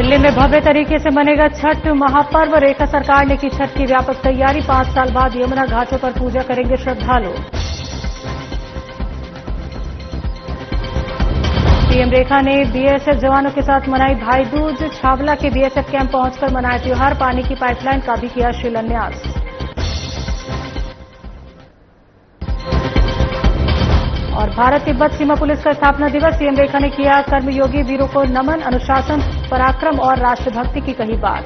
दिल्ली में भव्य तरीके से मनेगा छठ महापर्व। रेखा सरकार ने की छठ की व्यापक तैयारी। 5 साल बाद यमुना घाटों पर पूजा करेंगे श्रद्धालु। सीएम रेखा ने बीएसएफ जवानों के साथ मनाई भाई दूज। छावला के बीएसएफ कैंप पहुंचकर मनाया त्योहार। पानी की पाइपलाइन का भी किया शिलान्यास। और भारत तिब्बत सीमा पुलिस का स्थापना दिवस। सीएम रेखा ने किया कर्मयोगी वीरों को नमन। अनुशासन, पराक्रम और राष्ट्रभक्ति की कही बात।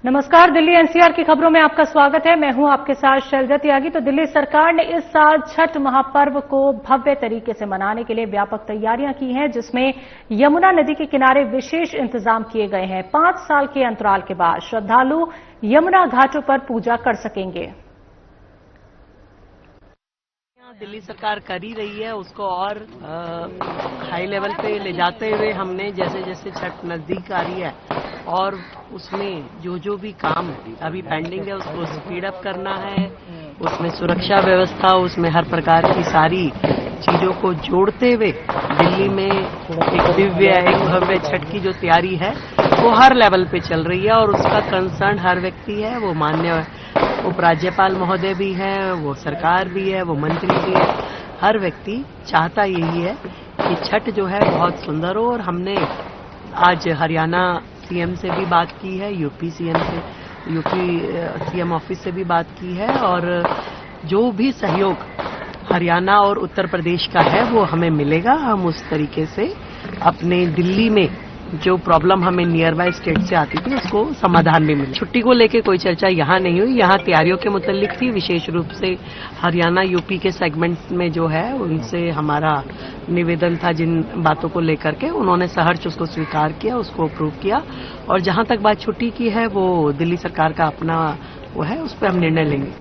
नमस्कार, दिल्ली एनसीआर की खबरों में आपका स्वागत है। मैं हूं आपके साथ शैलजा त्यागी। तो दिल्ली सरकार ने इस साल छठ महापर्व को भव्य तरीके से मनाने के लिए व्यापक तैयारियां की हैं, जिसमें यमुना नदी के किनारे विशेष इंतजाम किए गए हैं। 5 साल के अंतराल के बाद श्रद्धालु यमुना घाटों पर पूजा कर सकेंगे। दिल्ली सरकार कर ही रही है, उसको और हाई लेवल पे ले जाते हुए हमने जैसे जैसे छठ नजदीक आ रही है और उसमें जो भी काम अभी पेंडिंग है उसको स्पीड अप करना है। उसमें सुरक्षा व्यवस्था, उसमें हर प्रकार की सारी चीजों को जोड़ते हुए दिल्ली में एक दिव्य, एक भव्य छठ की जो तैयारी है वो हर लेवल पे चल रही है। और उसका कंसर्न हर व्यक्ति है, वो माननीय उपराज्यपाल महोदय भी है, वो सरकार भी है, वो मंत्री भी है। हर व्यक्ति चाहता यही है कि छठ जो है बहुत सुंदर हो। और हमने आज हरियाणा सीएम से भी बात की है, यूपी सीएम ऑफिस से भी बात की है। और जो भी सहयोग हरियाणा और उत्तर प्रदेश का है वो हमें मिलेगा। हम उस तरीके से अपने दिल्ली में जो प्रॉब्लम हमें नियर बाय स्टेट से आती थी उसको समाधान भी मिले। छुट्टी को लेके कोई चर्चा यहाँ नहीं हुई, यहाँ तैयारियों के मुतालिक थी। विशेष रूप से हरियाणा यूपी के सेगमेंट्स में जो है उनसे हमारा निवेदन था, जिन बातों को लेकर के उन्होंने सहर्ष उसको स्वीकार किया, उसको अप्रूव किया। और जहां तक बात छुट्टी की है वो दिल्ली सरकार का अपना वो है, उस पर हम निर्णय लेंगे।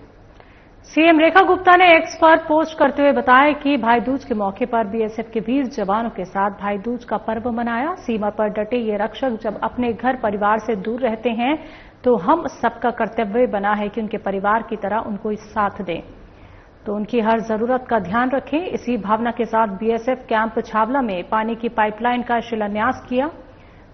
सीएम रेखा गुप्ता ने एक्स पर पोस्ट करते हुए बताया कि भाई दूज के मौके पर बीएसएफ के वीर जवानों के साथ भाई दूज का पर्व मनाया। सीमा पर डटे ये रक्षक जब अपने घर परिवार से दूर रहते हैं तो हम सबका कर्तव्य बना है कि उनके परिवार की तरह उनको साथ दें, तो उनकी हर जरूरत का ध्यान रखें। इसी भावना के साथ बीएसएफ कैंप छावला में पानी की पाइपलाइन का शिलान्यास किया।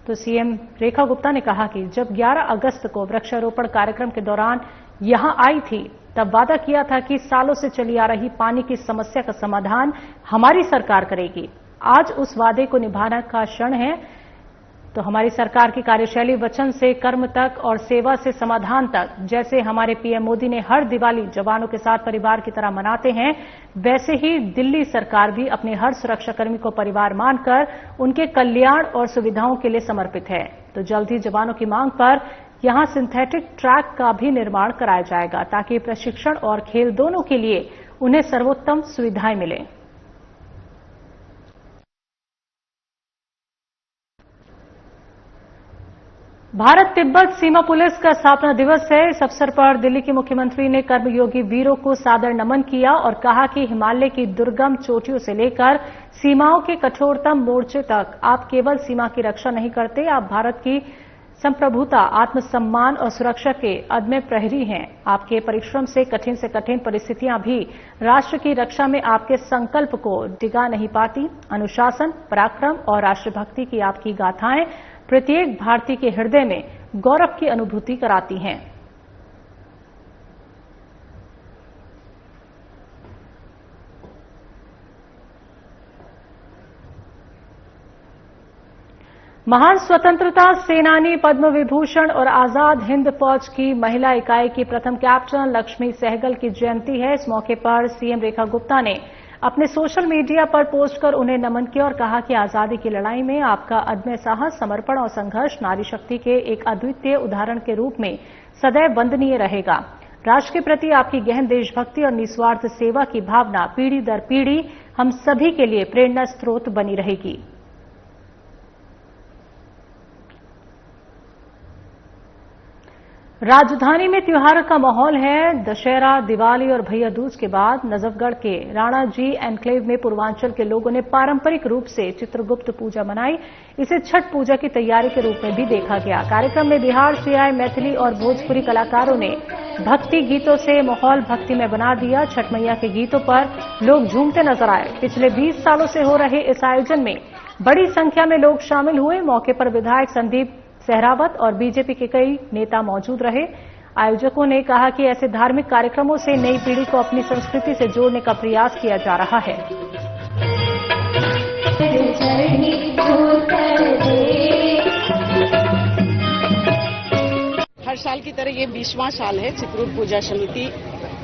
तो सीएम रेखा गुप्ता ने कहा कि जब 11 अगस्त को वृक्षारोपण कार्यक्रम के दौरान यहां आई थी तब वादा किया था कि सालों से चली आ रही पानी की समस्या का समाधान हमारी सरकार करेगी। आज उस वादे को निभाना का क्षण है। तो हमारी सरकार की कार्यशैली वचन से कर्म तक और सेवा से समाधान तक, जैसे हमारे पीएम मोदी ने हर दिवाली जवानों के साथ परिवार की तरह मनाते हैं, वैसे ही दिल्ली सरकार भी अपने हर सुरक्षाकर्मी को परिवार मानकर उनके कल्याण और सुविधाओं के लिए समर्पित है। तो जल्द ही जवानों की मांग पर यहां सिंथेटिक ट्रैक का भी निर्माण कराया जाएगा, ताकि प्रशिक्षण और खेल दोनों के लिए उन्हें सर्वोत्तम सुविधाएं मिलें। भारत तिब्बत सीमा पुलिस का स्थापना दिवस है। इस अवसर पर दिल्ली के मुख्यमंत्री ने कर्मयोगी वीरों को सादर नमन किया और कहा कि हिमालय की दुर्गम चोटियों से लेकर सीमाओं के कठोरतम मोर्चे तक आप केवल सीमा की रक्षा नहीं करते, आप भारत की संप्रभुता, आत्मसम्मान और सुरक्षा के अदम्य प्रहरी हैं। आपके परिश्रम से कठिन परिस्थितियां भी राष्ट्र की रक्षा में आपके संकल्प को डिगा नहीं पाती। अनुशासन, पराक्रम और राष्ट्रभक्ति की आपकी गाथाएं प्रत्येक भारतीय के हृदय में गौरव की अनुभूति कराती हैं। महान स्वतंत्रता सेनानी, पद्म विभूषण और आजाद हिंद फौज की महिला इकाई की प्रथम कैप्टन लक्ष्मी सहगल की जयंती है। इस मौके पर सीएम रेखा गुप्ता ने अपने सोशल मीडिया पर पोस्ट कर उन्हें नमन किया और कहा कि आजादी की लड़ाई में आपका अदम्य साहस, समर्पण और संघर्ष नारी शक्ति के एक अद्वितीय उदाहरण के रूप में सदैव वंदनीय रहेगा। राष्ट्र के प्रति आपकी गहन देशभक्ति और निस्वार्थ सेवा की भावना पीढ़ी दर पीढ़ी हम सभी के लिए प्रेरणा स्रोत बनी रहेगी। राजधानी में त्योहार का माहौल है। दशहरा, दिवाली और भैया दूज के बाद नजफगढ़ के राणा जी एन्क्लेव में पूर्वांचल के लोगों ने पारंपरिक रूप से चित्रगुप्त पूजा मनाई। इसे छठ पूजा की तैयारी के रूप में भी देखा गया। कार्यक्रम में बिहार से आए मैथिली और भोजपुरी कलाकारों ने भक्ति गीतों से माहौल भक्ति में बना दिया। छठ मैया के गीतों पर लोग झूमते नजर आए। पिछले 20 सालों से हो रहे इस आयोजन में बड़ी संख्या में लोग शामिल हुए। मौके पर विधायक संदीप सहरावत और बीजेपी के कई नेता मौजूद रहे। आयोजकों ने कहा कि ऐसे धार्मिक कार्यक्रमों से नई पीढ़ी को अपनी संस्कृति से जोड़ने का प्रयास किया जा रहा है। हर साल की तरह ये 20वां साल है। चित्रकूट पूजा समिति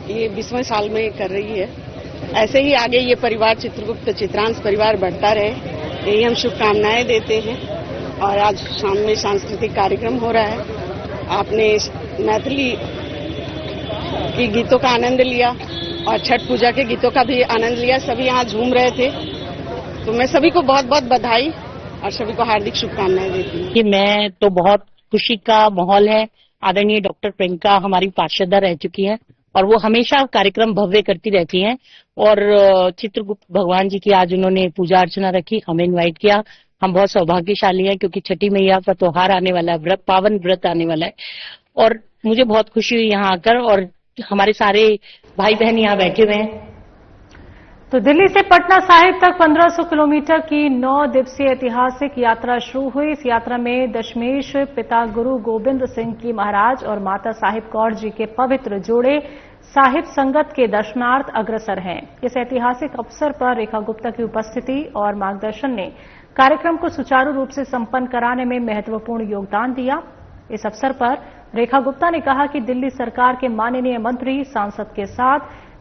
ये 20वें साल में कर रही है। ऐसे ही आगे ये परिवार चित्रगुप्त चित्रांश परिवार बढ़ता रहे, यही हम शुभकामनाएं देते हैं। और आज शाम में सांस्कृतिक कार्यक्रम हो रहा है। आपने मैथिली की गीतों का आनंद लिया और छठ पूजा के गीतों का भी आनंद लिया। सभी यहाँ झूम रहे थे, तो मैं सभी को बहुत बहुत बधाई और सभी को हार्दिक शुभकामनाएं देती हूँ। कि मैं तो बहुत खुशी का माहौल है। आदरणीय डॉक्टर प्रियंका हमारी पार्षदा रह चुकी हैं और वो हमेशा कार्यक्रम भव्य करती रहती हैं। और चित्रगुप्त भगवान जी की आज उन्होंने पूजा अर्चना रखी, हमें इनवाइट किया। हम बहुत सौभाग्यशाली हैं क्योंकि छठी मैया का त्योहार आने वाला है, पावन व्रत आने वाला है। और मुझे बहुत खुशी हुई यहाँ आकर, और हमारे सारे भाई बहन यहाँ बैठे हुए हैं। तो दिल्ली से पटना साहिब तक 1500 किलोमीटर की 9 दिवसीय ऐतिहासिक यात्रा शुरू हुई। इस यात्रा में दशमेश पिता गुरु गोबिंद सिंह जी महाराज और माता साहिब कौर जी के पवित्र जोड़े साहिब संगत के दर्शनार्थ अग्रसर हैं। इस ऐतिहासिक अवसर पर रेखा गुप्ता की उपस्थिति और मार्गदर्शन ने कार्यक्रम को सुचारू रूप से संपन्न कराने में महत्वपूर्ण योगदान दिया। इस अवसर पर रेखा गुप्ता ने कहा कि दिल्ली सरकार के माननीय मंत्री सांसद के साथ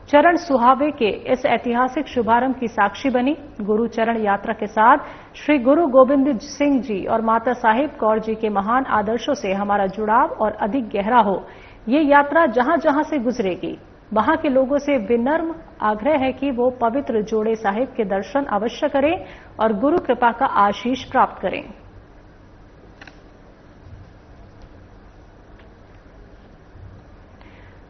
चरण सुहावे के इस ऐतिहासिक शुभारंभ की साक्षी बनी। गुरु चरण यात्रा के साथ श्री गुरु गोबिंद सिंह जी और माता साहिब कौर जी के महान आदर्शों से हमारा जुड़ाव और अधिक गहरा हो। ये यात्रा जहां जहां से गुजरेगी वहां के लोगों से विनम्र आग्रह है कि वो पवित्र जोड़े साहिब के दर्शन अवश्य करें और गुरु कृपा का आशीष प्राप्त करें।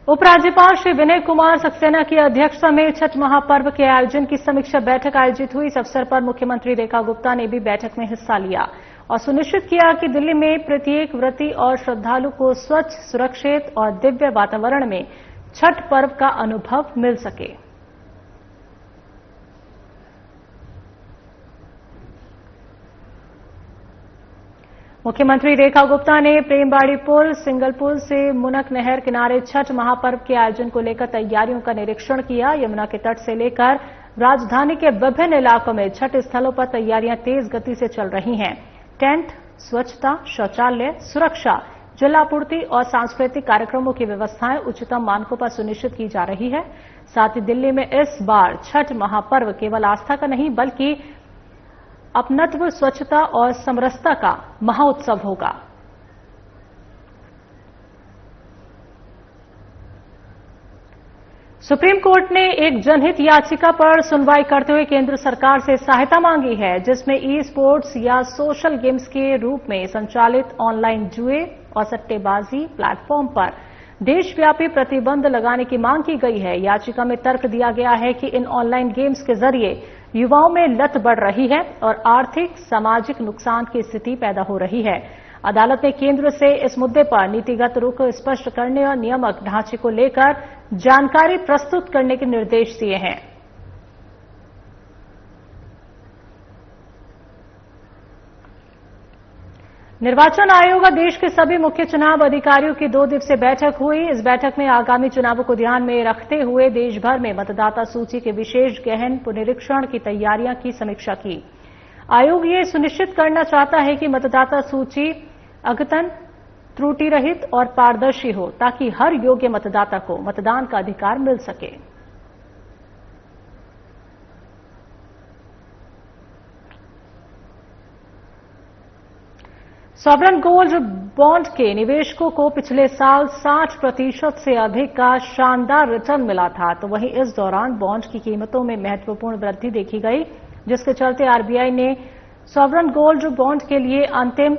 उपराज्यपाल श्री विनय कुमार सक्सेना की अध्यक्षता में छठ महापर्व के आयोजन की समीक्षा बैठक आयोजित हुई। इस अवसर पर मुख्यमंत्री रेखा गुप्ता ने भी बैठक में हिस्सा लिया और सुनिश्चित किया कि दिल्ली में प्रत्येक व्रती और श्रद्धालु को स्वच्छ, सुरक्षित और दिव्य वातावरण में छठ पर्व का अनुभव मिल सके। मुख्यमंत्री रेखा गुप्ता ने प्रेमबाड़ी पुल, सिंगल पुल से मुनक नहर किनारे छठ महापर्व के आयोजन को लेकर तैयारियों का निरीक्षण किया। यमुना के तट से लेकर राजधानी के विभिन्न इलाकों में छठ स्थलों पर तैयारियां तेज गति से चल रही हैं। टेंट, स्वच्छता, शौचालय, सुरक्षा, जलापूर्ति और सांस्कृतिक कार्यक्रमों की व्यवस्थाएं उच्चतम मानकों पर सुनिश्चित की जा रही है। साथ ही दिल्ली में इस बार छठ महापर्व केवल आस्था का नहीं बल्कि अपनत्व, स्वच्छता और समरसता का महाउत्सव होगा। सुप्रीम कोर्ट ने एक जनहित याचिका पर सुनवाई करते हुए केंद्र सरकार से सहायता मांगी है, जिसमें ई स्पोर्ट्स या सोशल गेम्स के रूप में संचालित ऑनलाइन जुए और सट्टेबाजी प्लेटफॉर्म पर देशव्यापी प्रतिबंध लगाने की मांग की गई है। याचिका में तर्क दिया गया है कि इन ऑनलाइन गेम्स के जरिए युवाओं में लत बढ़ रही है और आर्थिक सामाजिक नुकसान की स्थिति पैदा हो रही है। अदालत ने केंद्र से इस मुद्दे पर नीतिगत रुख स्पष्ट करने और नियामक ढांचे को लेकर जानकारी प्रस्तुत करने के निर्देश दिए हैं। निर्वाचन आयोग और देश के सभी मुख्य चुनाव अधिकारियों की 2 दिवसीय बैठक हुई। इस बैठक में आगामी चुनावों को ध्यान में रखते हुए देश भर में मतदाता सूची के विशेष गहन पुनरीक्षण की तैयारियां की समीक्षा की। आयोग ये सुनिश्चित करना चाहता है कि मतदाता सूची अद्यतन, त्रुटि रहित और पारदर्शी हो ताकि हर योग्य मतदाता को मतदान का अधिकार मिल सके। सॉवरेन गोल्ड बॉन्ड के निवेशकों को पिछले साल 60% से अधिक का शानदार रिटर्न मिला था, तो वहीं इस दौरान बॉन्ड की कीमतों में महत्वपूर्ण वृद्धि देखी गई, जिसके चलते आरबीआई ने सॉवरेन गोल्ड बॉन्ड के लिए अंतिम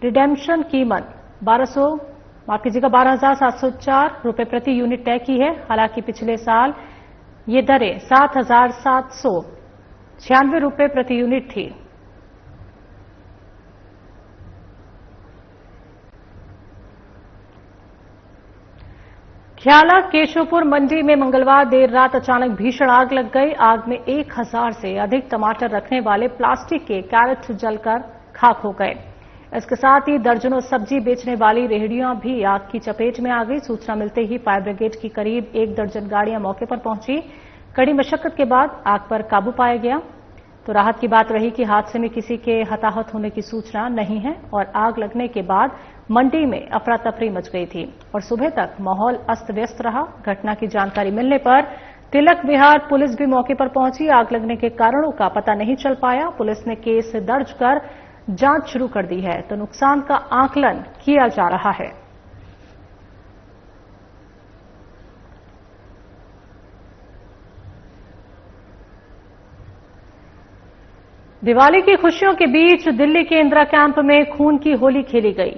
रिडेम्पशन कीमत 12,704 रुपए प्रति यूनिट तय की है। हालांकि पिछले साल ये दरें 7,796 रुपए प्रति यूनिट थी। ख्याला केशवपुर मंडी में मंगलवार देर रात अचानक भीषण आग लग गई। आग में 1000 से अधिक टमाटर रखने वाले प्लास्टिक के कैरेट जलकर खाक हो गए। इसके साथ ही दर्जनों सब्जी बेचने वाली रेहड़ियां भी आग की चपेट में आ गई। सूचना मिलते ही फायर ब्रिगेड की करीब 1 दर्जन गाड़ियां मौके पर पहुंची। कड़ी मशक्कत के बाद आग पर काबू पाया गया। तो राहत की बात रही कि हादसे में किसी के हताहत होने की सूचना नहीं है और आग लगने के बाद मंडी में अफरा तफरी मच गई थी और सुबह तक माहौल अस्त व्यस्त रहा। घटना की जानकारी मिलने पर तिलक विहार पुलिस भी मौके पर पहुंची। आग लगने के कारणों का पता नहीं चल पाया। पुलिस ने केस दर्ज कर जांच शुरू कर दी है तो नुकसान का आकलन किया जा रहा है। दिवाली की खुशियों के बीच दिल्ली के इंदिरा कैंप में खून की होली खेली गई।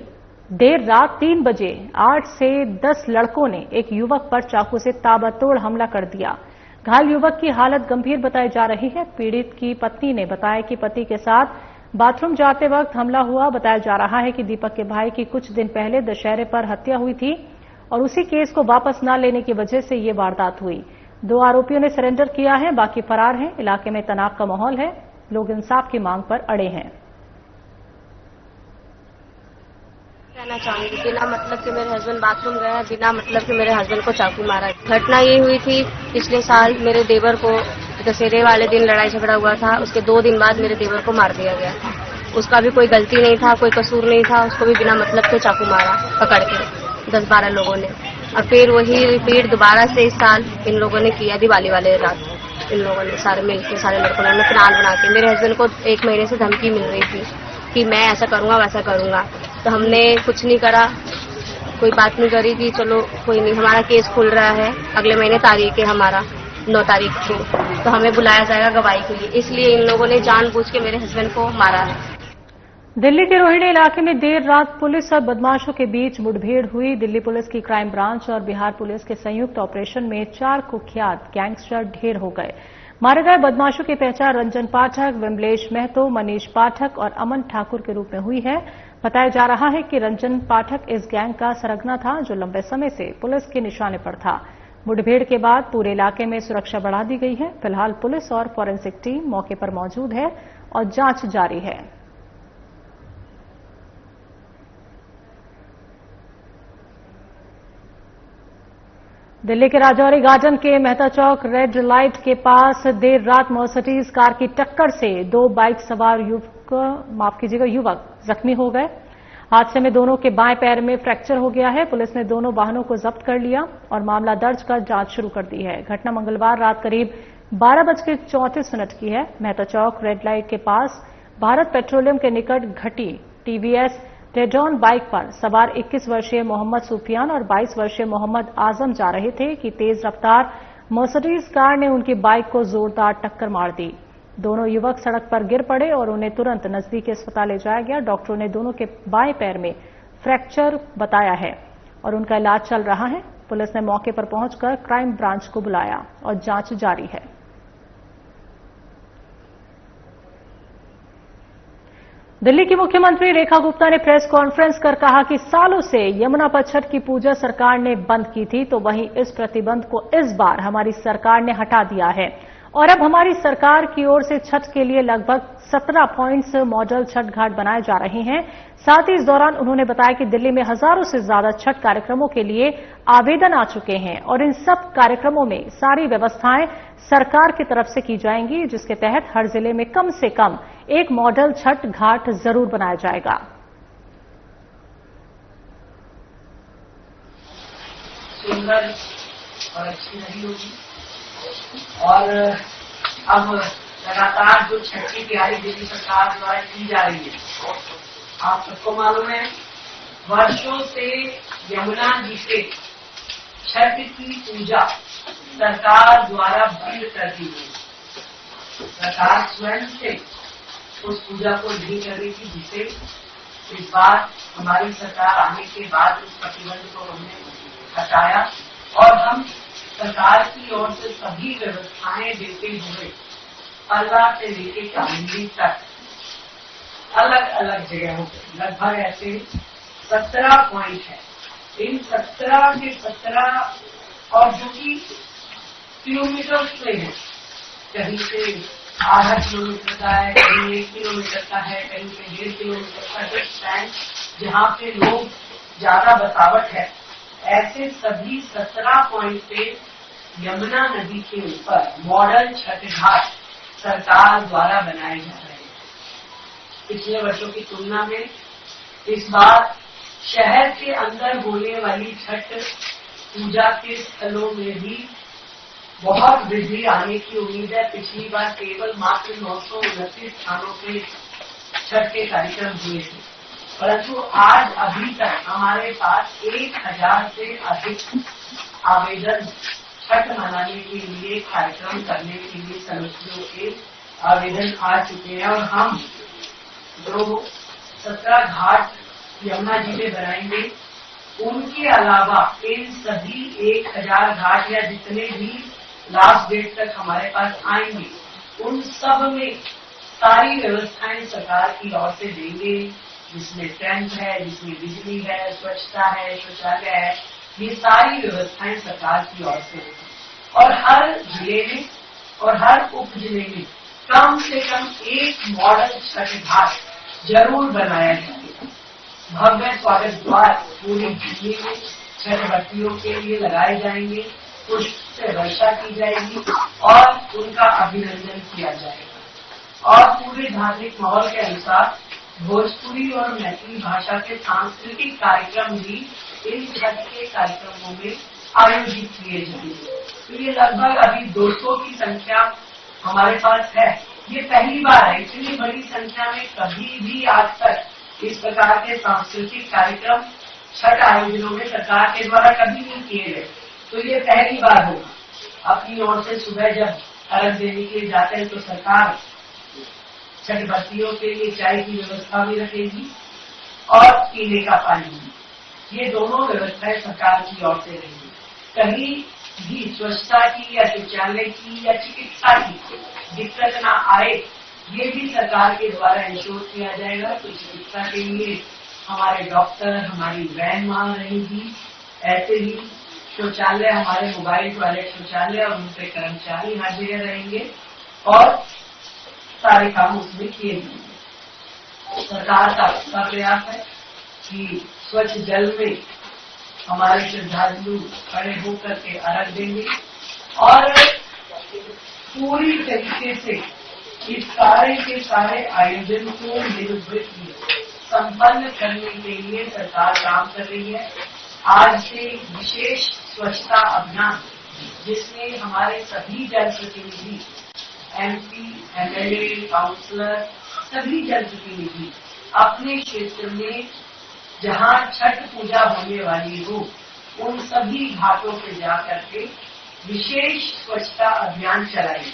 देर रात 3 बजे 8 से 10 लड़कों ने एक युवक पर चाकू से ताबड़तोड़ हमला कर दिया। घायल युवक की हालत गंभीर बताई जा रही है। पीड़ित की पत्नी ने बताया कि पति के साथ बाथरूम जाते वक्त हमला हुआ। बताया जा रहा है कि दीपक के भाई की कुछ दिन पहले दशहरे पर हत्या हुई थी और उसी केस को वापस न लेने की वजह से ये वारदात हुई। 2 आरोपियों ने सरेंडर किया है, बाकी फरार हैं। इलाके में तनाव का माहौल है। लोग इंसाफ की मांग पर अड़े हैं। कहना चाहूंगी, बिना मतलब के मेरे हस्बैंड बाथरूम गया, बिना मतलब के मेरे हस्बैंड को चाकू मारा। घटना ये हुई थी पिछले साल मेरे देवर को दशहरे वाले दिन लड़ाई झगड़ा हुआ था। उसके 2 दिन बाद मेरे देवर को मार दिया गया था। उसका भी कोई गलती नहीं था, कोई कसूर नहीं था। उसको भी बिना मतलब के चाकू मारा पकड़ के 10-12 लोगों ने। और फिर वही रिपीट दोबारा से इस साल इन लोगों ने किया। दिवाली वाले रात इन लोगों ने सारे मिलकर, सारे लड़कों ने प्लान बना के, मेरे हस्बैंड को 1 महीने से धमकी मिल रही थी कि मैं ऐसा करूंगा वैसा करूंगा। तो हमने कुछ नहीं करा, कोई बात नहीं करी कि चलो कोई नहीं, हमारा केस खुल रहा है। अगले महीने तारीख है हमारा 9 तारीख को, तो हमें बुलाया जाएगा गवाही के लिए। इसलिए इन लोगों ने जानबूझ के मेरे हस्बैंड को मारा है। दिल्ली के रोहिणी इलाके में देर रात पुलिस और बदमाशों के बीच मुठभेड़ हुई। दिल्ली पुलिस की क्राइम ब्रांच और बिहार पुलिस के संयुक्त ऑपरेशन में 4 कुख्यात गैंगस्टर ढेर हो गए। मारे गए बदमाशों की पहचान रंजन पाठक, विमलेश महतो, मनीष पाठक और अमन ठाकुर के रूप में हुई है। बताया जा रहा है कि रंजन पाठक इस गैंग का सरगना था जो लंबे समय से पुलिस के निशाने पर था। मुठभेड़ के बाद पूरे इलाके में सुरक्षा बढ़ा दी गई है। फिलहाल पुलिस और फॉरेंसिक टीम मौके पर मौजूद है और जांच जारी है। दिल्ली के राजौरी गार्डन के मेहता चौक रेड लाइट के पास देर रात मर्सिडीज कार की टक्कर से 2 बाइक सवार युवक जख्मी हो गए। हादसे में दोनों के बाएं पैर में फ्रैक्चर हो गया है। पुलिस ने दोनों वाहनों को जब्त कर लिया और मामला दर्ज कर जांच शुरू कर दी है। घटना मंगलवार रात करीब 12:34 की है। मेहता चौक रेड लाइट के पास भारत पेट्रोलियम के निकट घटी टीवीएस टेडॉन बाइक पर सवार 21 वर्षीय मोहम्मद सुफियान और 22 वर्षीय मोहम्मद आजम जा रहे थे कि तेज रफ्तार मर्सिडीज कार ने उनकी बाइक को जोरदार टक्कर मार दी। दोनों युवक सड़क पर गिर पड़े और उन्हें तुरंत नजदीकी अस्पताल ले जाया गया। डॉक्टरों ने दोनों के बाएं पैर में फ्रैक्चर बताया है और उनका इलाज चल रहा है। पुलिस ने मौके पर पहुंचकर क्राइम ब्रांच को बुलाया और जांच जारी है। दिल्ली की मुख्यमंत्री रेखा गुप्ता ने प्रेस कॉन्फ्रेंस कर कहा कि सालों से यमुना पर छठ की पूजा सरकार ने बंद की थी, तो वहीं इस प्रतिबंध को इस बार हमारी सरकार ने हटा दिया है और अब हमारी सरकार की ओर से छठ के लिए लगभग 17 पॉइंट्स मॉडल छठ घाट बनाए जा रहे हैं। साथ ही इस दौरान उन्होंने बताया कि दिल्ली में हजारों से ज्यादा छठ कार्यक्रमों के लिए आवेदन आ चुके हैं और इन सब कार्यक्रमों में सारी व्यवस्थाएं सरकार की तरफ से की जाएंगी, जिसके तहत हर जिले में कम से कम एक मॉडल छठ घाट जरूर बनाया जाएगा। सुंदर और अच्छी नहीं होगी और अब लगातार जो छठ की तैयारी दिल्ली सरकार द्वारा की जा रही है, आप सबको मालूम है वर्षों से यमुना जी से छठ की पूजा सरकार द्वारा बंद कर दी गई। सरकार स्वयं से उस पूजा को नहीं कर रही थी, जिसे इस बार हमारी सरकार आने के बाद उस प्रतिबंध को हमने हटाया और हम सरकार की ओर से सभी व्यवस्थाएं देते हुए अल्लाह से लेके चांदी तक अलग अलग जगहों पर लगभग ऐसे 17 पॉइंट है। इन 17 के 17 और जो कि किलोमीटर में है, कहीं से आधा किलोमीटर का है, कहीं 1 किलोमीटर का है, कहीं पे 1.5 किलोमीटर का जो स्टैंड जहाँ पे लोग ज्यादा बसावट है, ऐसे सभी 17 पॉइंट पे यमुना नदी के ऊपर मॉडल छठ घाट सरकार द्वारा बनाए जा रहे हैं। पिछले वर्षों की तुलना में इस बार शहर के अंदर होने वाली छठ पूजा के स्थलों में भी बहुत वृद्धि आने की उम्मीद है। पिछली बार केवल मात्र 929 स्थानों पे छठ के कार्यक्रम हुए थे, परंतु आज अभी तक हमारे पास 1000 से अधिक आवेदन छठ मनाने के लिए, कार्यक्रम करने के लिए सदस्यों के आवेदन आ चुके हैं। और हम जो 17 घाट यमुना जी में बनाएंगे, उनके अलावा इन सभी 1000 घाट या जितने भी लास्ट डेट तक हमारे पास आएंगे, उन सब में सारी व्यवस्थाएं सरकार की ओर से देंगे, जिसमें टेंट है, जिसमें बिजली है, स्वच्छता है, शौचालय है, ये सारी व्यवस्थाएं सरकार की ओर से होंगी। और हर जिले में और हर उप जिले में कम से कम एक मॉडल छठ घाट जरूर बनाया जाएगा। भव्य स्वागत द्वार पूरी दिल्ली में छठ व्रतियों के लिए लगाए जाएंगे, पुष्प से वर्षा की जाएगी और उनका अभिनंदन किया जाएगा। और पूरे धार्मिक माहौल के अनुसार भोजपुरी और मैथिली भाषा के सांस्कृतिक कार्यक्रम भी इन छठ के कार्यक्रमों में आयोजित किए जाएंगे। तो ये लगभग अभी 200 की संख्या हमारे पास है। ये पहली बार है, इतनी बड़ी संख्या में कभी भी आज तक इस प्रकार के सांस्कृतिक कार्यक्रम छठ आयोजनों में सरकार के द्वारा कभी नहीं किए गए, तो ये पहली बार होगा। अपनी ओर से सुबह जब अर्घ देने के लिए जाते हैं तो सरकार छठ व्रतियों के लिए चाय की व्यवस्था भी रखेगी और पीने का पानी भी। ये दोनों व्यवस्थाएं सरकार की ओर से रहेंगी। कहीं भी स्वच्छता की या शौचालय की या चिकित्सा की दिक्कत ना आए, ये भी सरकार के द्वारा इंश्योर किया जाएगा। तो चिकित्सा के लिए हमारे डॉक्टर, हमारी वैन वहां रहेगी। ऐसे ही शौचालय, हमारे मोबाइल टॉयलेट शौचालय और उनके कर्मचारी हर जगह रहेंगे और सारे काम उसमें किए जाएंगे। सरकार का प्रयास है कि स्वच्छ जल में हमारे श्रद्धालु खड़े होकर के अर्घ देंगे और पूरी तरीके से इस सारे के सारे आयोजन को निर्विघ्न संपन्न करने के लिए सरकार काम कर रही है। आज से विशेष स्वच्छता अभियान, जिसमें हमारे सभी जनप्रतिनिधि, MP, MLA, काउंसलर, सभी जनप्रतिनिधि अपने क्षेत्र में जहां छठ पूजा होने वाली हो, उन सभी घाटों पे जाकर के विशेष स्वच्छता अभियान चलाएंगे।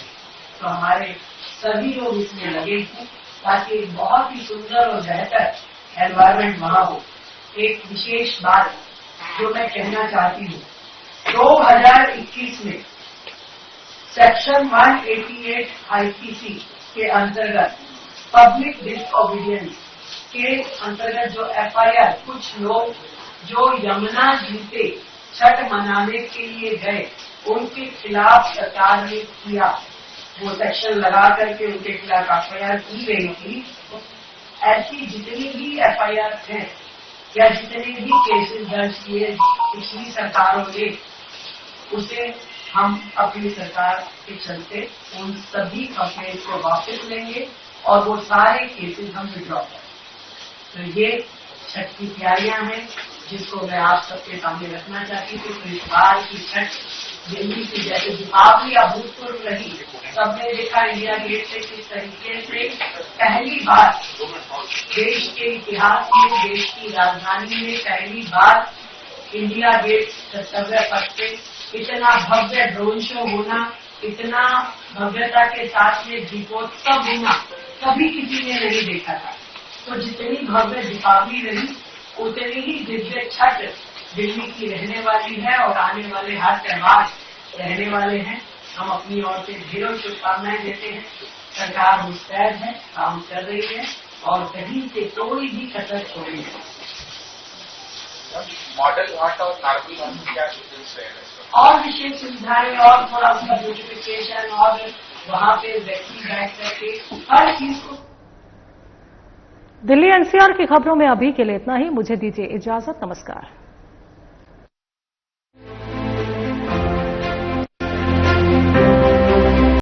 तो हमारे सभी लोग इसमें लगे हैं ताकि एक बहुत ही सुंदर और बेहतर एनवायरनमेंट वहां हो। एक विशेष बात जो मैं कहना चाहती हूँ, 2021 में सेक्शन 188 IPC के अंतर्गत पब्लिक डिसओबीडियंस के अंतर्गत जो FIR, कुछ लोग जो यमुना जी पे छठ मनाने के लिए गए, उनके खिलाफ सरकार ने किया, वो सेक्शन लगा करके उनके खिलाफ FIR की गई थी। ऐसी जितनी भी FIR हैं या जितने भी केसेस दर्ज किए पिछली सरकारों ने, उसे हम अपनी सरकार के चलते उन सभी कंप्लेंट को वापस लेंगे और वो सारे केसेस हम विड्रॉ करेंगे। तो ये छठ की तैयारियां हैं जिसको मैं आप सबके सामने रखना चाहती हूँ। तो इस बार की छठ दिल्ली की जैसे दीपावली अभूतपूर्व रही, सबने देखा इंडिया गेट से किस तरीके से पहली बार देश के इतिहास में, देश की राजधानी में पहली बार इंडिया गेट कर्तव्य पथ पे इतना भव्य ड्रोन शो होना, इतना भव्यता के साथ में दीपोत्सव होना कभी किसी ने नहीं देखा था। तो जितनी भव्य दीपावली रही, उतनी ही दिव्य छठ दिल्ली की रहने वाली है और आने वाले हर त्योहार रहने वाले हैं। हम अपनी ओर से ढेरों शुभकामनाएं देते हैं। सरकार मुस्तैद है, काम कर रही है और कहीं से कोई भी कसर छोड़ी है। मॉडल घाट और नॉर्मल घाट में क्या डिफरेंस रहेगा? और विशेष सुविधाएं और थोड़ा उसका ब्यूटिफिकेशन और वहाँ पे व्यक्ति बैठ करके हर चीज को। दिल्ली एनसीआर की खबरों में अभी के लिए इतना ही। मुझे दीजिए इजाजत। नमस्कार।